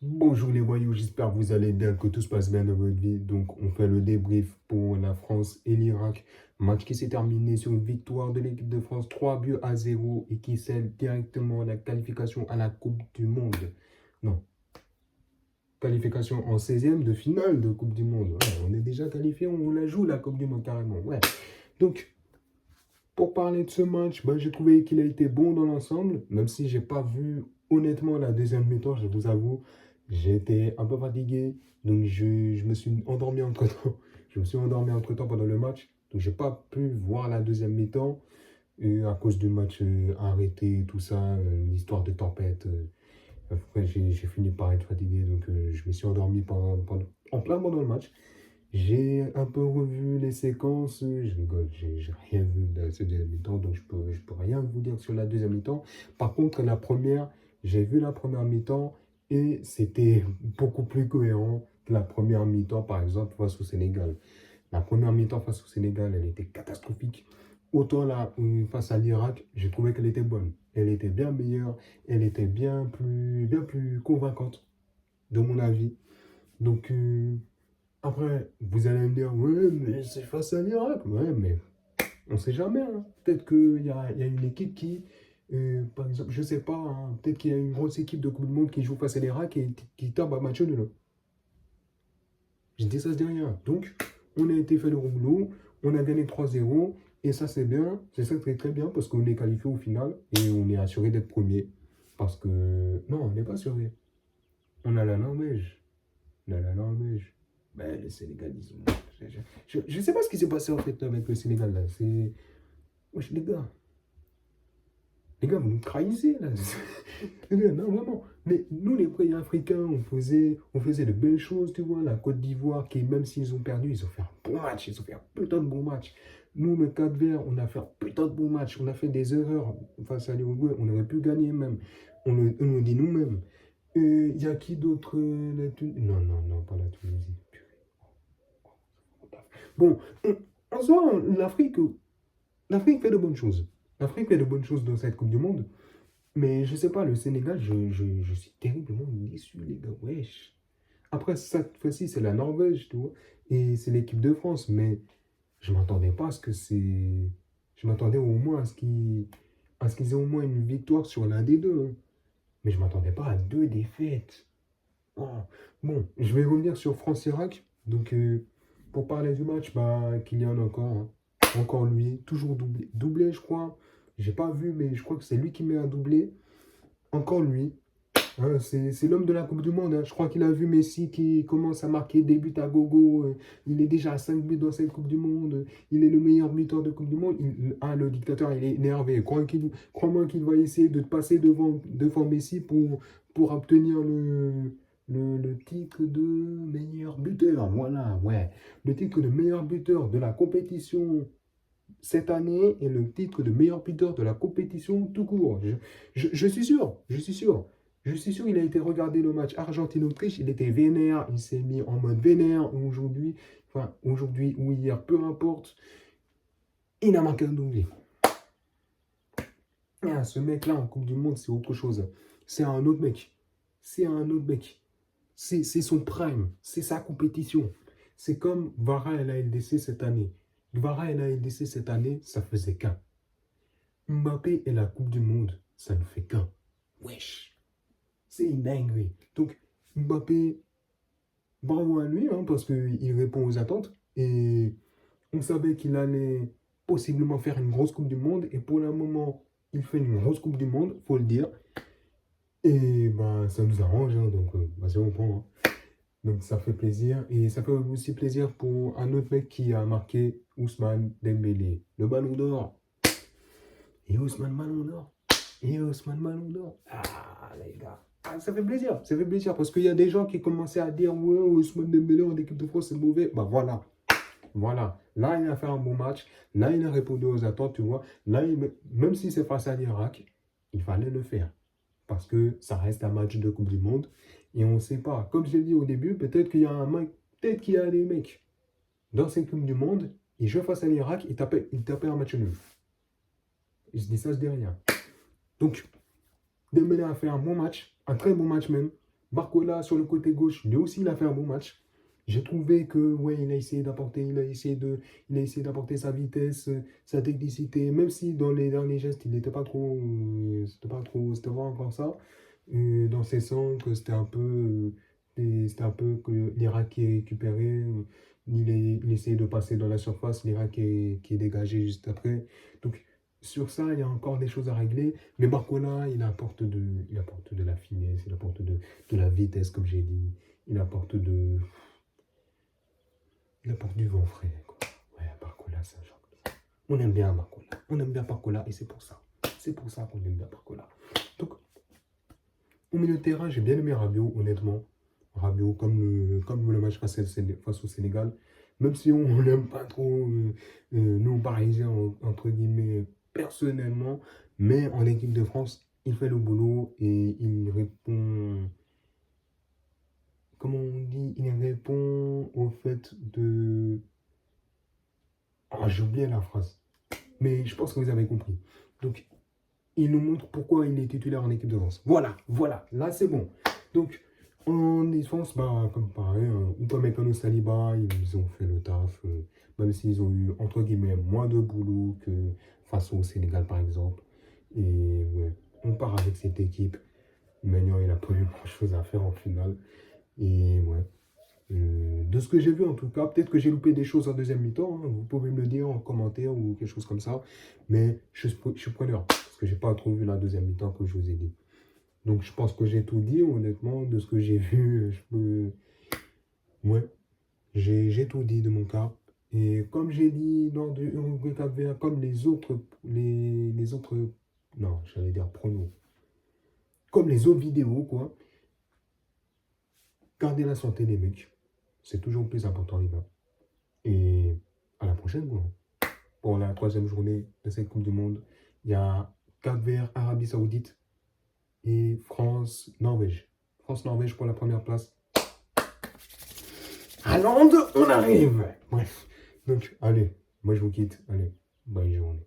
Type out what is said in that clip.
Bonjour les voyous, j'espère que vous allez bien, que tout se passe bien dans votre vie. Donc, on fait le débrief pour la France et l'Irak. Match qui s'est terminé sur une victoire de l'équipe de France, 3 buts à 0 et qui scelle directement la qualification à la Coupe du Monde. Non, qualification en 16e de finale de Coupe du Monde. Ouais, on est déjà qualifié, on la joue la Coupe du Monde carrément. Ouais. Donc, pour parler de ce match, ben, j'ai trouvé qu'il a été bon dans l'ensemble, même si j'ai pas vu honnêtement la deuxième mi-temps, je vous avoue. J'ai été un peu fatigué, donc je me suis endormi entre-temps. Je me suis endormi entre-temps pendant le match, donc j'ai pas pu voir la deuxième mi-temps à cause du match arrêté, tout ça, l'histoire de tempête. Après, j'ai fini par être fatigué, donc je me suis endormi en plein pendant le match. J'ai un peu revu les séquences, je rigole, j'ai rien vu de cette deuxième mi-temps, donc je peux rien vous dire sur la deuxième mi-temps. Par contre, la première, j'ai vu la première mi-temps et c'était beaucoup plus cohérent que la première mi-temps, par exemple, face au Sénégal. La première mi-temps face au Sénégal, elle était catastrophique. Autant là, face à l'Irak, j'ai trouvé qu'elle était bonne. Elle était bien meilleure, elle était bien plus convaincante, de mon avis. Donc, après, vous allez me dire, ouais, mais c'est face à l'Irak. Ouais, mais on ne sait jamais, hein. Peut-être qu'il y a une équipe qui, par exemple, je ne sais pas, hein, peut-être qu'il y a une grosse équipe de Coupe du Monde qui joue face à l'Irak et qui tape à match nul. Je dis ça, je dis rien. Donc, on a été fait le boulot, on a gagné 3-0, et ça, c'est bien. C'est ça, très, très bien, parce qu'on est qualifié au final, et on est assuré d'être premier. Parce que, non, on n'est pas assuré. On a la Norvège. La Norvège. Ben, le Sénégal, ils ont... Je sais pas ce qui s'est passé en fait avec le Sénégal là. C'est. Wesh, les gars, vous nous trahissez là. Les gars, non, vraiment. Mais nous, les pays africains, on faisait de belles choses, tu vois. La Côte d'Ivoire, qui, même s'ils ont perdu, ils ont fait un bon match. Ils ont fait un putain de bon match. Nous, le Cap-Vert, on a fait un putain de bon match. On a fait des erreurs face à l'Uruguay. On aurait pu gagner même. On le dit nous-mêmes. Il y a qui d'autre Non, non, non, pas la Tunisie. Bon, en soi, l'Afrique fait de bonnes choses. L'Afrique fait de bonnes choses dans cette Coupe du Monde. Mais je sais pas, le Sénégal, je suis terriblement déçu, les gars. Wesh. Après, cette fois-ci, c'est la Norvège, tu vois. Et c'est l'équipe de France. Mais je m'attendais pas à ce que c'est. Je m'attendais au moins à ce qu'ils aient au moins une victoire sur l'un des deux, hein. Mais je m'attendais pas à deux défaites. Oh. Bon, je vais revenir sur France-Irak. Donc, pour parler du match, bah, Kylian encore, hein. Encore lui, toujours doublé. Doublé, je crois. J'ai pas vu, mais je crois que c'est lui qui met un doublé. Encore lui. Hein, c'est l'homme de la Coupe du Monde, hein. Je crois qu'il a vu Messi qui commence à marquer des buts à gogo. Il est déjà à 5 buts dans cette Coupe du Monde. Il est le meilleur buteur de Coupe du Monde. Le dictateur, il est énervé. Crois-moi qu'il va essayer de passer devant Messi pour obtenir le titre de meilleur buteur. Voilà, ouais. Le titre de meilleur buteur de la compétition cette année et le titre de meilleur buteur de la compétition tout court. Je suis sûr, je suis sûr. Je suis sûr, il a été regarder le match Argentine-Autriche, il était vénère, il s'est mis en mode vénère aujourd'hui, enfin aujourd'hui ou hier, peu importe, il a marqué un doublé. Ah, ce mec-là en Coupe du Monde, c'est autre chose. C'est un autre mec. C'est un autre mec. C'est son prime, c'est sa compétition. C'est comme Vara et la LDC cette année. Vara et la LDC cette année, ça faisait qu'un. Mbappé et la Coupe du Monde, ça ne fait qu'un. Wesh, c'est une dinguerie. Donc, Mbappé, bravo à lui, hein, parce qu'il répond aux attentes. Et on savait qu'il allait possiblement faire une grosse Coupe du Monde. Et pour le moment, il fait une grosse Coupe du Monde, faut le dire. Et ben, ça nous arrange, hein, donc vas-y, on prend, hein. Donc ça fait plaisir. Et ça fait aussi plaisir pour un autre mec qui a marqué Ousmane Dembélé. Le ballon d'or. Et Ousmane Ballon d'or. Et Ousmane Ballon d'or. Ah, les gars. Ah, ça fait plaisir. Ça fait plaisir. Parce qu'il y a des gens qui commençaient à dire ouais, Ousmane Dembélé en équipe de France, c'est mauvais. Bah voilà. Voilà. Là, il a fait un bon match. Là, il a répondu aux attentes, tu vois. Là, même si c'est face à l'Irak, il fallait le faire. Parce que ça reste un match de Coupe du Monde. Et on ne sait pas. Comme je l'ai dit au début, peut-être qu'il y a un mec, peut-être qu'il y a des mecs dans cette Coupe du Monde, ils jouent face à l'Irak, ils tapaient un match nul. Je dis ça, je dis rien. Donc, Dembélé a fait un bon match, un très bon match même. Barcola sur le côté gauche, lui aussi, il a fait un bon match. J'ai trouvé que, ouais, il a essayé d'apporter sa vitesse, sa technicité, même si dans les derniers gestes, il n'était pas trop, c'était pas encore ça. Dans ses centres, c'était un peu que l'Irak qui est récupéré, il essayait de passer dans la surface, l'Irak qui est dégagé juste après. Donc, sur ça, il y a encore des choses à régler. Mais Barcola, il apporte de la finesse, de la vitesse, comme j'ai dit. Il apporte du vent frais, quoi. Ouais, Barcola, c'est un genre. On aime bien Barcola. On aime bien Barcola et c'est pour ça. C'est pour ça qu'on aime bien Barcola. Donc, au milieu de terrain, j'ai bien aimé Rabiot, honnêtement. Rabiot, comme le match face au Sénégal. Même si on n'aime pas trop, nous, Parisiens, entre guillemets, personnellement. Mais en équipe de France, il fait le boulot et il répond. Comment on dit? Il répond au fait de. Ah, j'ai oublié la phrase. Mais je pense que vous avez compris. Donc, il nous montre pourquoi il est titulaire en équipe de France. Voilà, là c'est bon. Donc, en défense, bah, comme pareil, Upamecano, Saliba, ils ont fait le taf, même s'ils ont eu, entre guillemets, moins de boulot que face au Sénégal, par exemple. Et ouais, on part avec cette équipe. Maignan, il n'a pas eu grand-chose à faire en finale. Et ouais, de ce que j'ai vu en tout cas, peut-être que j'ai loupé des choses en deuxième mi-temps, hein, vous pouvez me le dire en commentaire ou quelque chose comme ça, mais je suis preneur, parce que j'ai pas trop vu la deuxième mi-temps que je vous ai dit. Donc je pense que j'ai tout dit, honnêtement, de ce que j'ai vu, ouais, j'ai tout dit de mon cas. Et comme j'ai dit lors du Uruguay Cap-Vert, comme les autres, non, j'allais dire pronos, comme les autres vidéos, quoi, gardez la santé des mecs, c'est toujours le plus important, les gars. Et à la prochaine, quoi. Pour la troisième journée de cette Coupe du Monde, il y a Cap-Vert, Arabie Saoudite et France-Norvège. France-Norvège pour la première place. Hollande, on arrive. Bref. Donc, allez, moi je vous quitte. Allez, bonne journée.